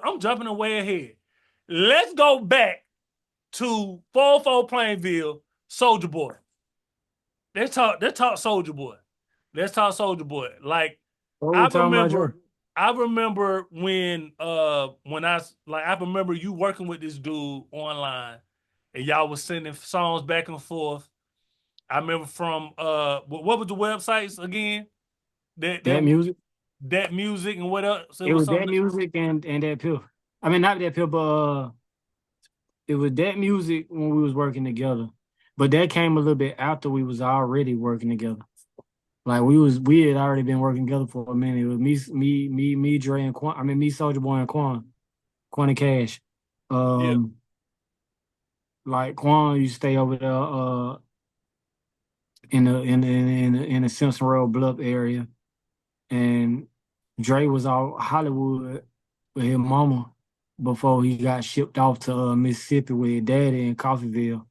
I'm jumping way ahead. Let's go back to 404 Plainville, Soulja Boy. Let's talk Soulja Boy. Let's talk Soulja Boy. Like What we I talking about, Dre? remember when I remember you working with this dude online and y'all was sending songs back and forth. I remember from what was the websites again? That That that music. that music and what else? It It was was that something. music and that pill. I mean, not that pill, but it was that music when we was working together. But that came a little bit after we was already working together. Like we had already been working together for a minute. It was me, Dre and Quan. I mean, me, Soulja Boy and Quan and Cash. Yeah. Um, like Quan used to stay over there, in the Simpson Road Bluff area, and Dre was out Hollywood with his mama before he got shipped off to Mississippi with his daddy in Coffeeville,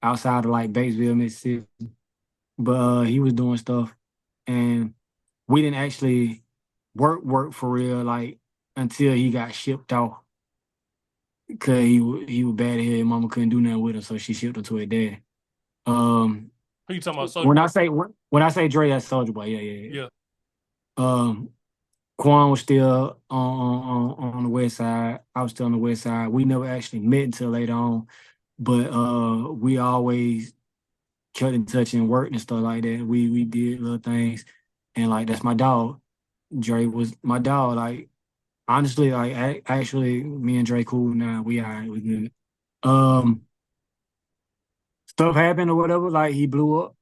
outside of like Batesville, Mississippi. But he was doing stuff, and we didn't actually work for real like until he got shipped off because he was bad at his mama couldn't do nothing with him, so she shipped him to his dad. Um, Who you talking about? Soulja when Boy? I say Dre, that's Soulja Boy. Yeah, yeah, yeah. Yeah. Um, Quan was still on the west side. I was still on the west side. We never actually met until later on, but we always kept in touch and worked and stuff like that. We did little things, and like that's my dog. Dre was my dog. Like honestly, like actually, me and Dre cool now. We all right. We good. Um, Stuff happened or whatever. Like he blew up,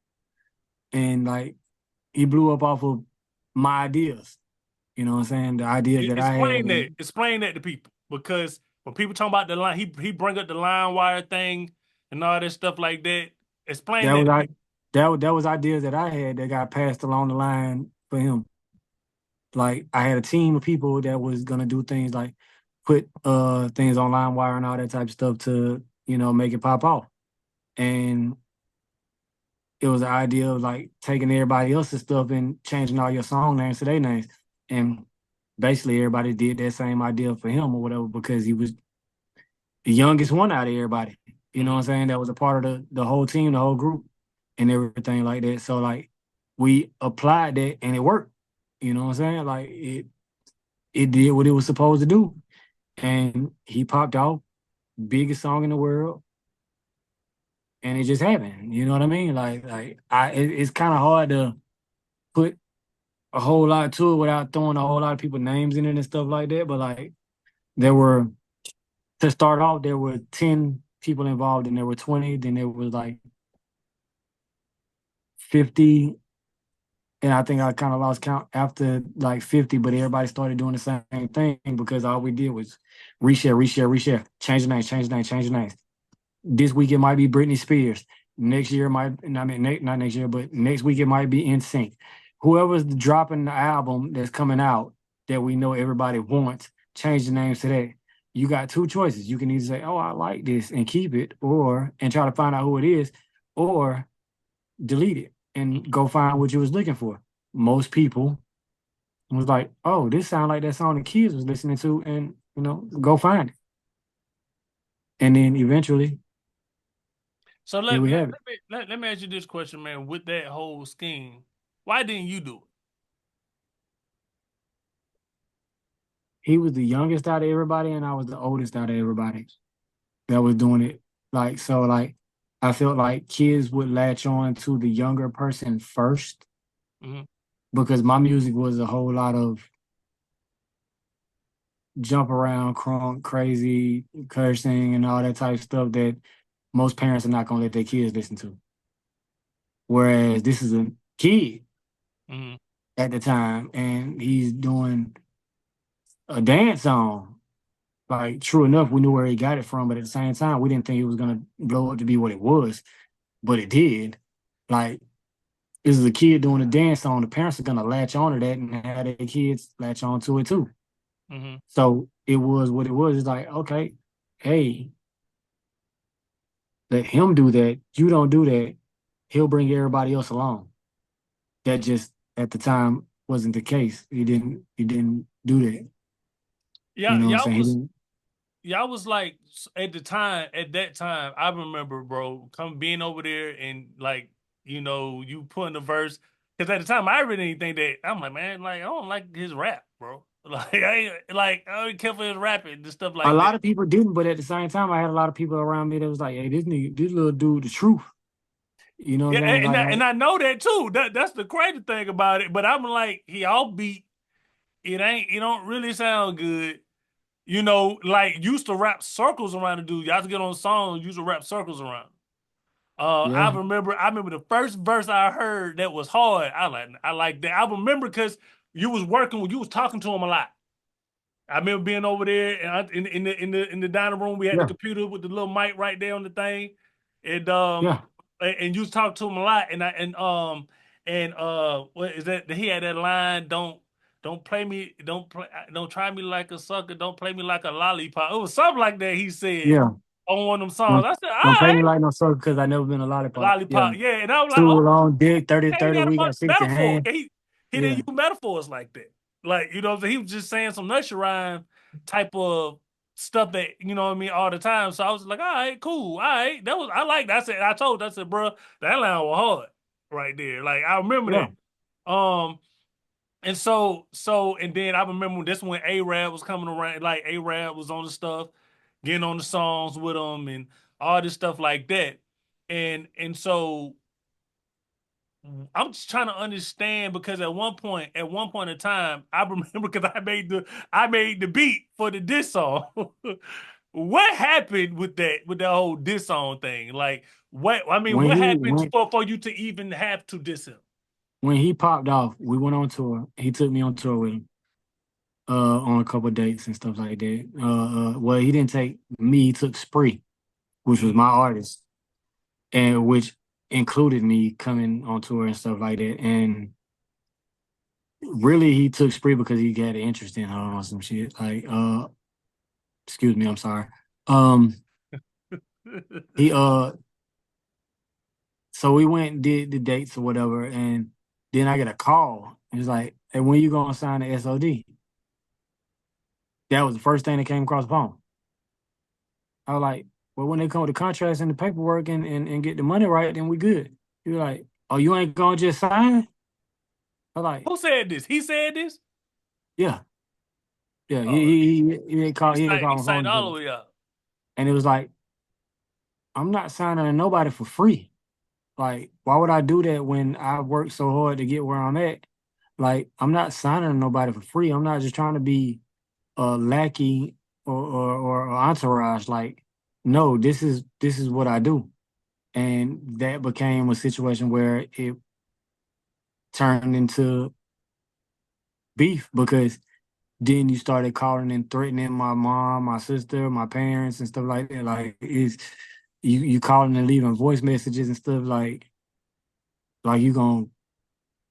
and like he blew up off of my ideas. You know what I'm saying? The ideas that I had. Explain that. Explain that to people because when people talk about the line, he bring up the LimeWire thing and all that stuff like that. Explain That that was to I people. that was ideas that I had that got passed along the line for him. Like I had a team of people that was gonna do things like put things on LimeWire and all that type of stuff to, make it pop off. And it was the idea of like taking everybody else's stuff and changing all your song names to their names. And basically everybody did that same idea for him or whatever because he was the youngest one out of everybody. You know what Mm-hmm. I'm saying? That was a part of the whole team, the whole group, and everything like that. So like we applied that and it worked. You know what I'm saying? Like it did what it was supposed to do. And he popped off, biggest song in the world, and it just happened. You know what I mean? It's kind of hard to put a whole lot to it without throwing a whole lot of people's names in it and stuff like that. But like there were to start off, there were 10 people involved, and there were 20. Then there was like 50, and I think I kind of lost count after like 50. But everybody started doing the same thing because all we did was reshare, change the names, change the names, change the names. This week it might be Britney Spears. Next year might, I mean, not next year, but next week it might be NSYNC. Whoever's dropping the album that's coming out that we know everybody wants, change the names to that. You got two choices. You can either say, "Oh, I like this" and keep it, or and try to find out who it is, or delete it and go find what you was looking for. Most people was like, "Oh, this sounds like that song the kids was listening to," and go find it. And then eventually, So here we have it. let me ask you this question, man. With that whole scheme, why didn't you do He was the youngest out of everybody, and I was the oldest out of everybody that was doing it. Like, I felt like kids would latch on to the younger person first it? Mm-hmm. because my music was a whole lot of jump around, crunk, crazy, cursing, and all that type of stuff that most parents are not gonna let their kids listen to. Whereas this is a kid Mm-hmm. at the time, and he's doing a dance song. Like, true enough, we knew where he got it from, but at the same time, we didn't think it was gonna blow up to be what it was, but it did. Like, this is a kid doing a dance song. The parents are gonna latch on to that and have their kids latch on to it too. Mm-hmm. So it was what it was. It's like, okay, hey, let him do that. You don't do that. He'll bring everybody else along. That just at the time wasn't the case. He didn't do that. You Yeah, know what I'm saying? He didn't, y'all was like at that time, I remember, bro, come being over there and like, you putting the verse. Because at the time, I really didn't think that. I'm like, man, like I don't like his rap, bro. I don't care for his rapping and stuff a like that. lot of people didn't, but at the same time, I had a lot of people around me that was like, "Hey, this little dude, the truth." You know Yeah, what I'm saying? and I know that too. That's the crazy thing about it. But I'm like, he all beat. It don't really sound good. Like used to rap circles around the dude. Y'all to get on songs, used to rap circles around. I yeah, remember the first verse I heard that was hard. I like that. I remember because you was talking to him a lot. I remember being over there and in the dining room. We had the yeah, computer with the little mic right there on the thing, and yeah, you was talking to him a lot. And what is that? He had that line, don't play me, don't try me like a sucker, don't play me like a lollipop. It was something like that he said yeah. on one of them songs. Don't, I said, all don't play right, me like no sucker because I never been a lollipop. Yeah, lollipop, yeah. And I was like, too oh, long dick, 30 okay, he 30. got a We bunch got of 60 metaphor. hand. He didn't Yeah, use metaphors like that. Like, so he was just saying some nursery rhyme type of stuff that, you know what I mean, all the time. So I was like, all right, cool. All right. I like that. I said, bro, that line was hard right there. Like, I remember yeah. that. And then I remember this when A-Rab was coming around, like A-Rab was on the stuff, getting on the songs with him and all this stuff like that. And so I'm just trying to understand because at one point in time, I remember because I made the beat for the diss song. What happened with that whole diss song thing? Like When what he happened went for you to even have to diss him? when he popped off, we went on tour. He took me on tour with him, on a couple of dates and stuff like that. Well, he didn't take me, he took Spree, which was Mm. my artist, and which included me coming on tour and stuff like that. And really he took Spree because he had an interest in her or some shit. Like, excuse me, I'm sorry. Um, he so we went and did the dates or whatever, and then I get a call. It was like, "Hey, when you gonna sign the SOD?" That was the first thing that came across the phone. I was like, "Well, when they come with the contracts and the paperwork and get the money right, then we good." He was like, "Oh, you ain't gonna just sign?" I was like, Who said this? He said this? "Yeah, yeah." Oh, He didn't he call my signed phone, all but the way up. and it was like, "I'm not signing to nobody for free. Like, why would I do that when I worked so hard to get where I'm at? Like, I'm not signing to nobody for free. I'm not just trying to be a lackey or entourage. Like, no, this is what I do." And that became a situation where it turned into beef because then you started calling and threatening my mom, my sister, my parents, and stuff like that. Like, it's you calling and leaving voice messages and stuff like you gonna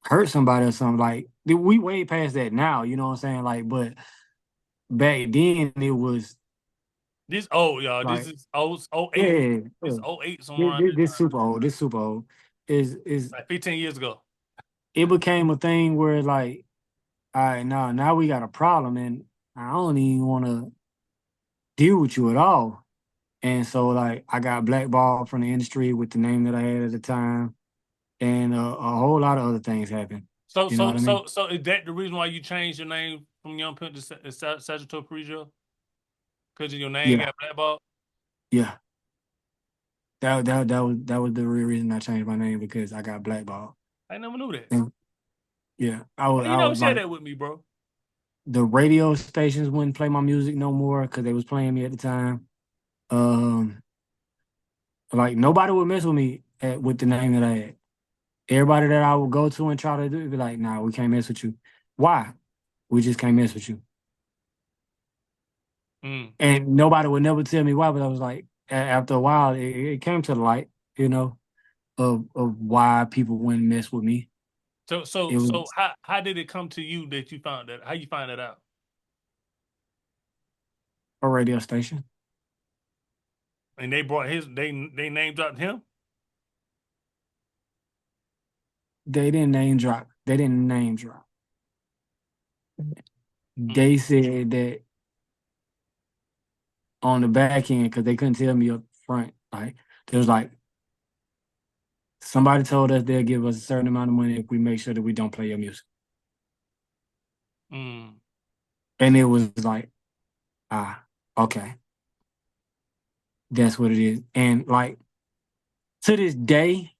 hurt somebody or something. Like, we way past that now. You know what I'm saying? Like, but back then it was This old, y'all. This like, is oh yeah, 08. yeah, yeah. This 08 somewhere This, around this, that this time. super old. This super old. Is Like 15 years ago. it became a thing where like, all right, now we got a problem, and I don't even want to deal with you at all. And so like I got blackballed from the industry with the name that I had at the time, and a whole lot of other things happened. So You know so what I mean? so so is that the reason why you changed your name from Young Pimp to Salvatore Perigio? Because your name Yeah, got blackballed? yeah. That was the real reason I changed my name because I got blackballed. I never knew that. And yeah, Why you I never was shared like, that with me, bro? the radio stations wouldn't play my music no more because they was playing me at the time. Um, like nobody would mess with me with the name that I had. Everybody that I would go to and try to do it, be like, nah, we can't mess with you. Why? We just can't mess with you. Mm. And nobody would never tell me why, but I was like, after a while, it came to the light, of why people wouldn't mess with me. It So was how did it come to you that you found that? How you find that out? a radio station. And they brought they name dropped him? They didn't name drop. They didn't name drop. Mm. They said that on the back end because they couldn't tell me up front. Like there was like somebody told us they'll give us a certain amount of money if we make sure that we don't play your music. Mm. And it was like, okay, that's what it is. And like to this day,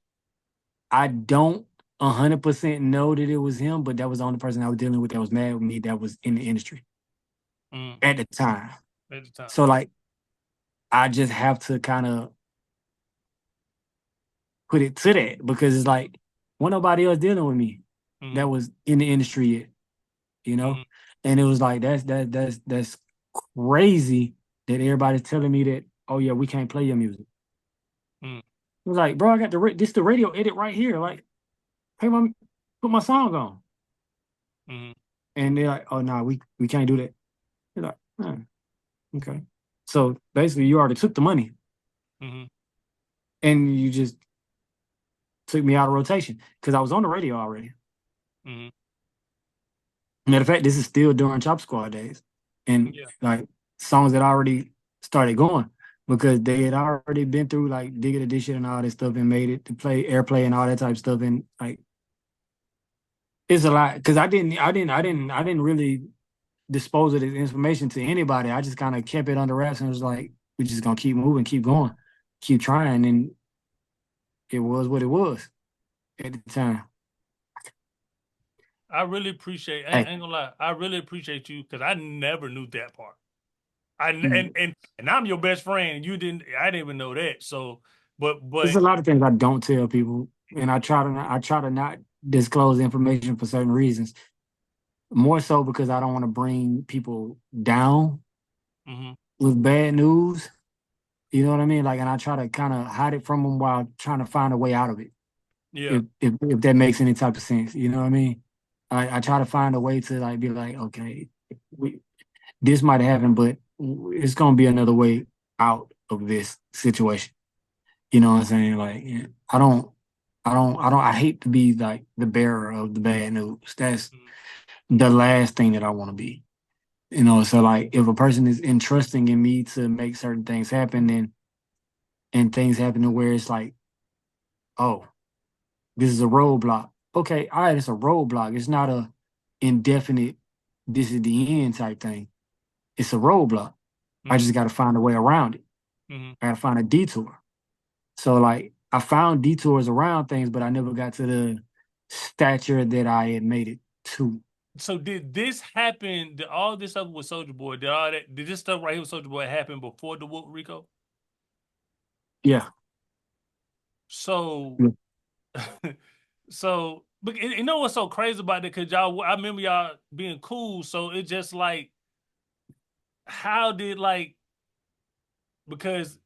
I don't 100% know that it was him, but that was the only person I was dealing with that was mad with me that was in the industry Mm. at the time. At the time. So like I just have to kind of put it to that because it's like when nobody else dealing with me that Mm. was in the industry yet, you know? Mm. And it was like that's crazy that everybody's telling me that, oh yeah, we can't play your music. Mm. It was like, bro, I got the radio edit right here. Like, hey my put my song on. Mm. And they're like, oh no, we can't do that. They're like, okay. So basically you already took the money Mm. and you just took me out of rotation because I was on the radio already. Mm. Matter of fact, this is still during Chop Squad days, and Yeah. like songs that already started going because they had already been through like Digger Edition and all that stuff and made it to play airplay and all that type of stuff. And like it's a lot because I didn't really dispose of this information to anybody. I just kind of kept it under wraps and was like, we're just gonna keep moving, keep going, keep trying, and it was what it was at the time. I really appreciate. Hey, I ain't gonna lie. I really appreciate you because I never knew that part. I mm, and I'm your best friend. You didn't. I didn't even know that. So, there's but a lot of things I don't tell people, and I try to not disclose information for certain reasons. More so because I don't want to bring people down mhm. with bad news. You know what I mean? Like, and I try to kind of hide it from them while trying to find a way out of it. Yeah. If that makes any type of sense, you know what I mean? I try to find a way to like be like, okay, we, this might happen, but it's gonna be another way out of this situation. You know what I'm saying? Like, yeah, I hate to be like the bearer of the bad news. That's Mhm. the last thing that I want to be. You know, so like if a person is entrusting in me to make certain things happen and things happen to where it's like, oh, this is a roadblock. Okay, all right, it's a roadblock. It's not a indefinite, this is the end type thing. It's a roadblock. I Mhm. just gotta find a way around it. Mhm. I gotta find a detour. So like I found detours around things, but I never got to the stature that I had made it to. So did this happen? Did all this stuff with Soulja Boy? Did all that? Did this stuff right here with Soulja Boy happen before the whoop Rico? Yeah. So, Yeah. so, but you know what's so crazy about it? Cause y'all, I remember y'all being cool. So it just like, how did like because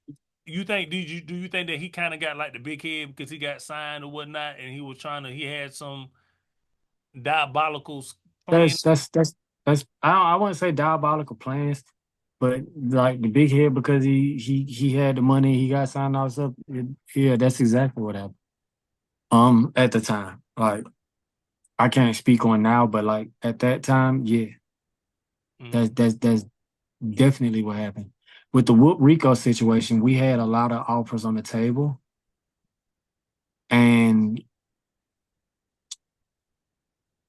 you think do you think that he kind of got like the big head because he got signed or whatnot, and he was trying to he had some diabolical plan? That's I wouldn't say diabolical plans, but like the big head because he had the money, he got signed all stuff. Yeah, that's exactly what happened. At the time. Like I can't speak on now, but like at that time, yeah, Mm-hmm. that's definitely what happened. With the Whoop Rico situation, we had a lot of offers on the table, and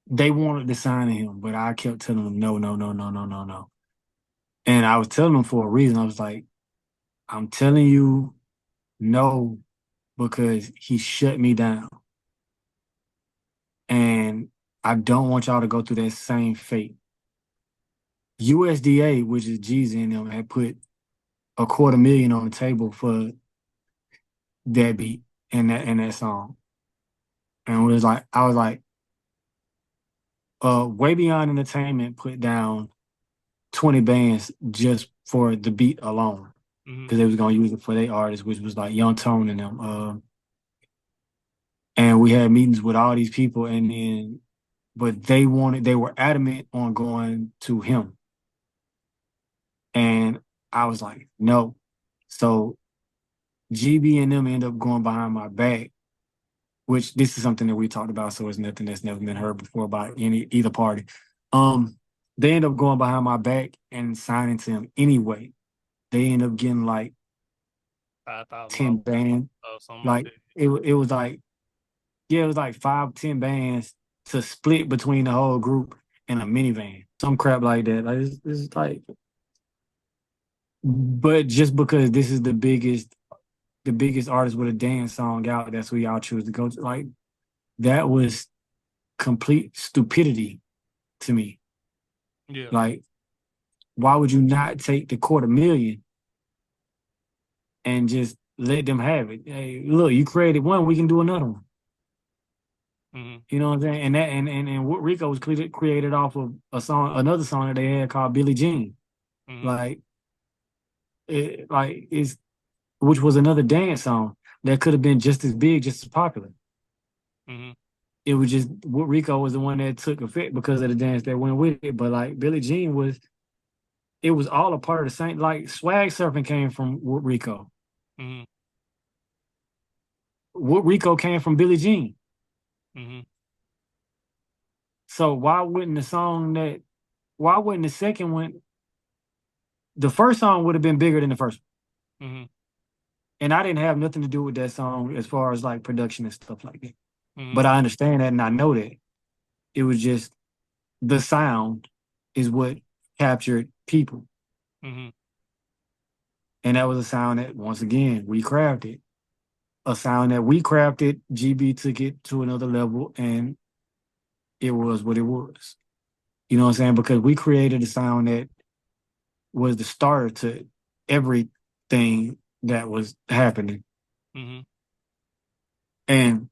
they wanted to sign him, but I kept telling them no, no, no, no, no, no, no. And I was telling them for a reason. I was like, I'm telling you no because he shut me down, and I don't want y'all to go through that same fate. USDA, which is Jeezy and them, had put a quarter million on the table for that beat and that song. And it was like I was like, Way Beyond Entertainment put down 20 bands just for the beat alone. Mm-hmm. Because they was gonna use it for their artists, which was like Young Tone and them. And we had meetings with all these people and then but they were adamant on going to him. And I was like, no. So GB and them end up going behind my back, which this is something that we talked about, so it's nothing that's never been heard before about either party. They end up going behind my back and signing to him anyway. they end up getting like 5,000 10 dollars bands. or something like Like that. it was like, yeah, it was like 5, 10 bands to split between the whole group in a minivan. Some crap like that. Like it's like, but just because this is the biggest artist with a dance song out, that's who y'all choose to go to. Like that was complete stupidity to me. Yeah. Like, why would you not take the 250,000 and just let them have it? Hey, look, you created one, we can do another one. Mm-hmm. You know what I'm saying? And that and what Rico was created off of a song, another song that they had called Billie Jean. Mm-hmm. Like it's which was another dance song that could have been just as big, just as popular. Mm-hmm. It was just what Rico was the one that took effect because of the dance that went with it. But like Billie Jean was, it was all a part of the same. Like swag surfing came from What Rico. Mm-hmm. What Rico came from Billie Jean. Mm-hmm. So why wouldn't the song that? Why wouldn't the second one? The first song would have been bigger than the first one. Mm-hmm. And I didn't have nothing to do with that song as far as like production and stuff like that. Mm-hmm. But I understand that and I know that. It was just the sound is what captured people. Mm-hmm. And that was a sound that, once again, we crafted. A sound that we crafted, GB took it to another level, and it was what it was. You know what I'm saying? Because we created a sound that was the starter to everything that was happening. Mm-hmm. And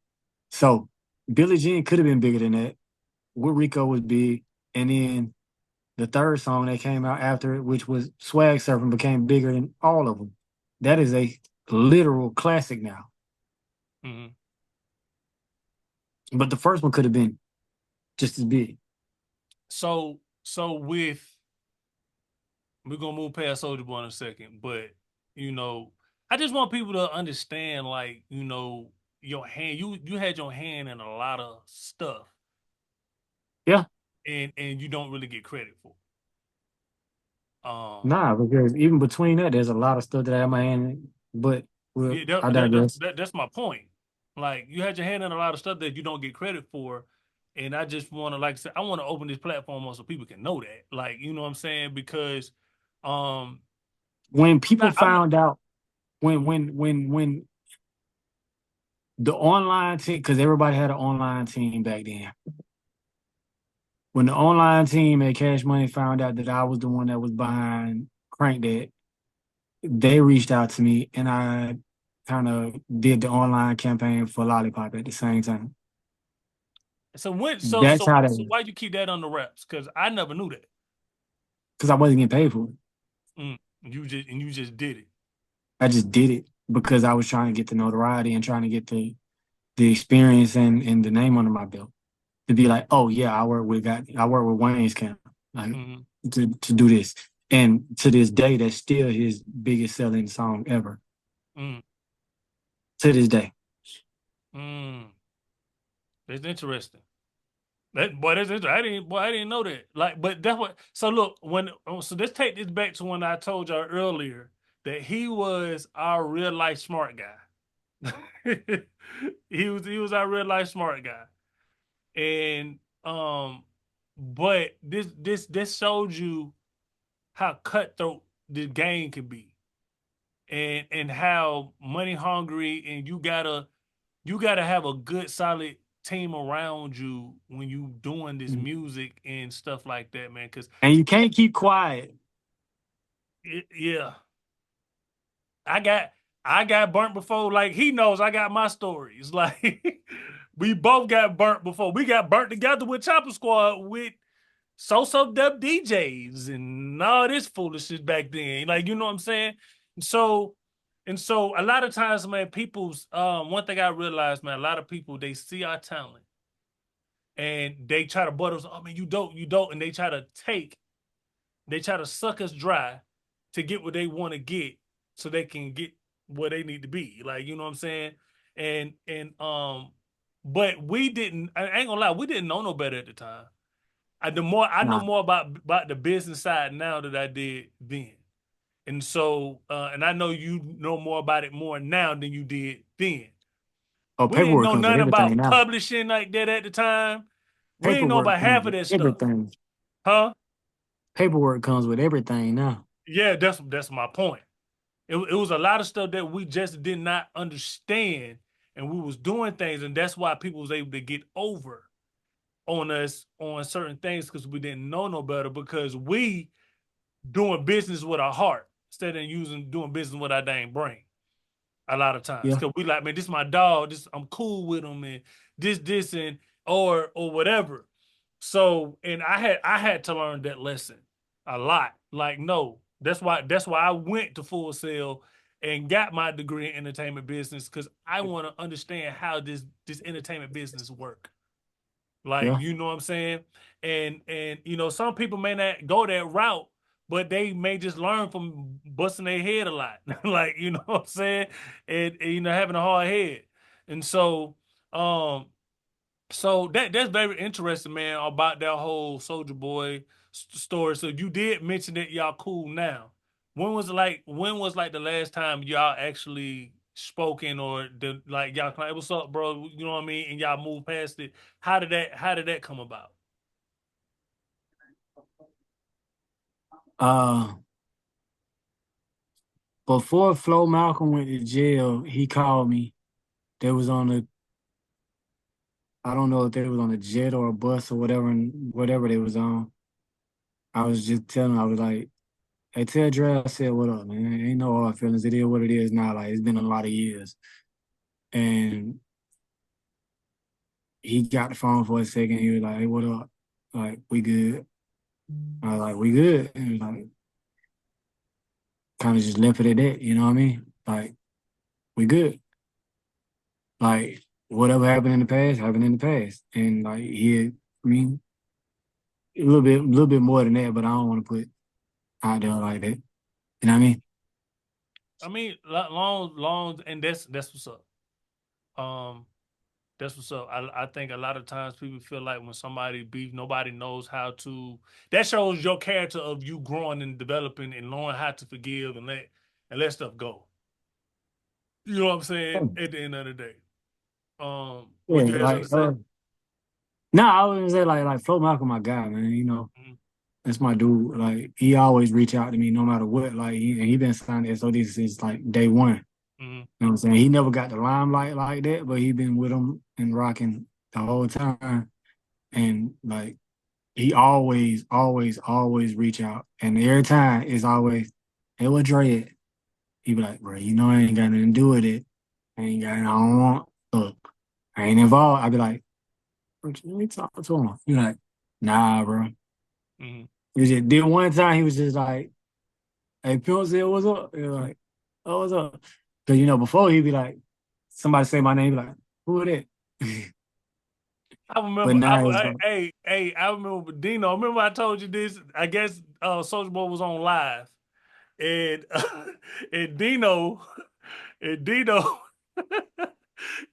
so Billie Jean could have been bigger than that. What Rico was big. And then the third song that came out after it, which was Swag Surfing, became bigger than all of them. That is a literal classic now. Mm-hmm. But the first one could have been just as big. So with we're gonna move past Soulja Boy in a second, but you know, I just want people to understand, like, your hand, you had your hand in a lot of stuff, Yeah. and you don't really get credit for. Um, Nah, because even between that, there's a lot of stuff that I have my hand in. But well, yeah, I digress. that's my point. Like, you had your hand in a lot of stuff that you don't get credit for, and I just want to, like I said, I want to open this platform up so people can know that, like, you know what I'm saying? Because, um, When people I'm not. found out, when the online team, because everybody had an online team back then. When the online team at Cash Money found out that I was the one that was behind Crank That, they reached out to me and I kind of did the online campaign for Lollipop at the same time. So when That's how that so why you keep that on the reps? Because I never knew that. because I wasn't getting paid for it. You just did it. I just did it because I was trying to get the notoriety and trying to get the experience and the name under my belt. To be like, oh yeah, I work with Wayne's camp, like Mm-hmm. to do this. And to this day, that's still his biggest selling song ever. Mm, To this day. mm. That's interesting. That's interesting. I didn't know that. Like, but that's what. So look, so let's take this back to when I told y'all earlier that he was our real life smart guy. He was our real life smart guy, and but this shows you how cutthroat this game can be, and how money hungry, and you gotta have a good solid team around you when you doing this music and stuff like that, man. Because And you can't keep quiet. yeah, I got I got burnt before. Like, he knows I got my stories. Like, we both got burnt before. We got burnt together with Chopper Squad with So Dub DJs and all this foolishness back then. Like, you know what I'm saying? So so a lot of times, man, people's one thing I realized, man, a lot of people, they see our talent and they try to butt us. Oh man, you don't, and they try to suck us dry to get what they want to get, so they can get where they need to be. Like, you know what I'm saying? And but we didn't. I ain't gonna lie, we didn't know no better at the time. I know Nah. more about the business side now than I did then. And so, and I know you know more about it more now than you did then. Oh, We didn't paperwork know comes with nothing everything about now. publishing like that at the time. We didn't know Paperwork about comes half of with that stuff. everything. Huh? Paperwork comes with everything now. Yeah, that's my point. It was a lot of stuff that we just did not understand, and we was doing things, and that's why people was able to get over on us on certain things because we didn't know no better because we doing business with our heart instead of doing business with our dang brain a lot of times Yeah, because we like, man, this is my dog, this I'm cool with him, and this and or whatever. So, and I had to learn that lesson a lot. Like, no, that's why I went to Full Sail and got my degree in entertainment business because I want to understand how this entertainment business work. Like, yeah, you know what I'm saying? And some people may not go that route, but they may just learn from busting their head a lot. Like, you know what I'm saying? And having a hard head. And um so that's very interesting, man, about that whole Soulja Boy story. So you did mention that y'all cool now. When was like the last time y'all actually spoken or the like y'all like, what's up, bro? You know what I mean? And y'all moved past it. How did that come about? uh before Flo Malcolm went to jail, he called me. They was on the I don't know if they was on a jet or a bus or whatever, and whatever they was on. I was just telling him, I was like, hey, tell Dre I said, what up, man? Ain't no hard feelings. It is what it is now. Like, it's been a lot of years. And he got the phone for a second. He was like, hey, what up? Like, we good. I was like, we good. And he was like, kind of just left it at that, you know what I mean? Like, we good. Like, whatever happened in the past, happened in the past. And like, I mean, a little bit more than that, but I don't want to put out there like that. You know what I mean? I mean, long, and that's what's up. Um, that's what's up. I think a lot of times people feel like when somebody beef, nobody knows how to. That shows your character of you growing and developing and knowing how to forgive and let stuff go. You know what I'm saying? At the end of the day, Yeah, what you had something like, to say? no, I wouldn't say like Flo Malcolm, my guy, man. You know, Mm-hmm. that's my dude. Like, he always reach out to me no matter what. Like, he been signed to SOD since like day one. Mm-hmm. You know what I'm saying? He never got the limelight like that, but he been with him and rocking the whole time. And like, he always, always, always reach out. And every time it's always, hey, what Dre at? He be like, bro, you know I ain't got nothing to do with it. I don't want, look, I ain't involved. I be like, let me talk to him. He like, nah, bro. Mm-hmm. He was just, then one time he was just like, hey, Pimp said, what's up? He was like, oh, what's up? Because, before he'd be like, somebody say my name, he'd be like, who it is? I But remember. now it's like, I remember Dino. Remember I told you this. I guess Soulja Boy was on live, and and Dino and Dino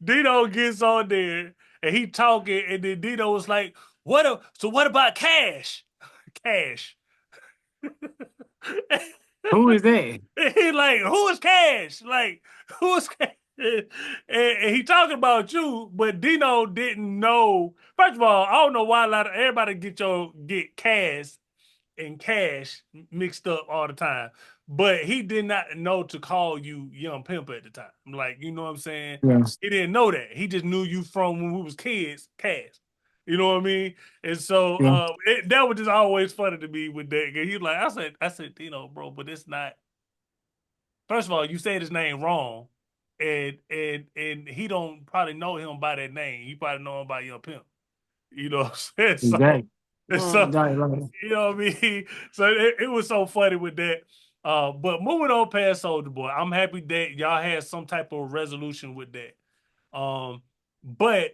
Dino gets on there and he talking, and then Dino was like, So what about Cash? Cash. who is that? He like, who is Cash? Like, who is Cash? And he talking about you, but Dino didn't know. First of all, I don't know why a lot of everybody get Cash and Cash mixed up all the time. But he did not know to call you Young Pimp at the time. Like, you know what I'm saying? Yes, He didn't know that. He just knew you from when we was kids, Cash. You know what I mean? And so yeah, that was just always funny to me with that. He was like, I said, bro, but it's not. First of all, you said his name wrong, and he don't probably know him by that name. He probably know him by Young Pimp. You know what I'm saying? So, exactly. so Like, you know what I mean? So it was so funny with that. But moving on past Soulja Boy, I'm happy that y'all had some type of resolution with that. But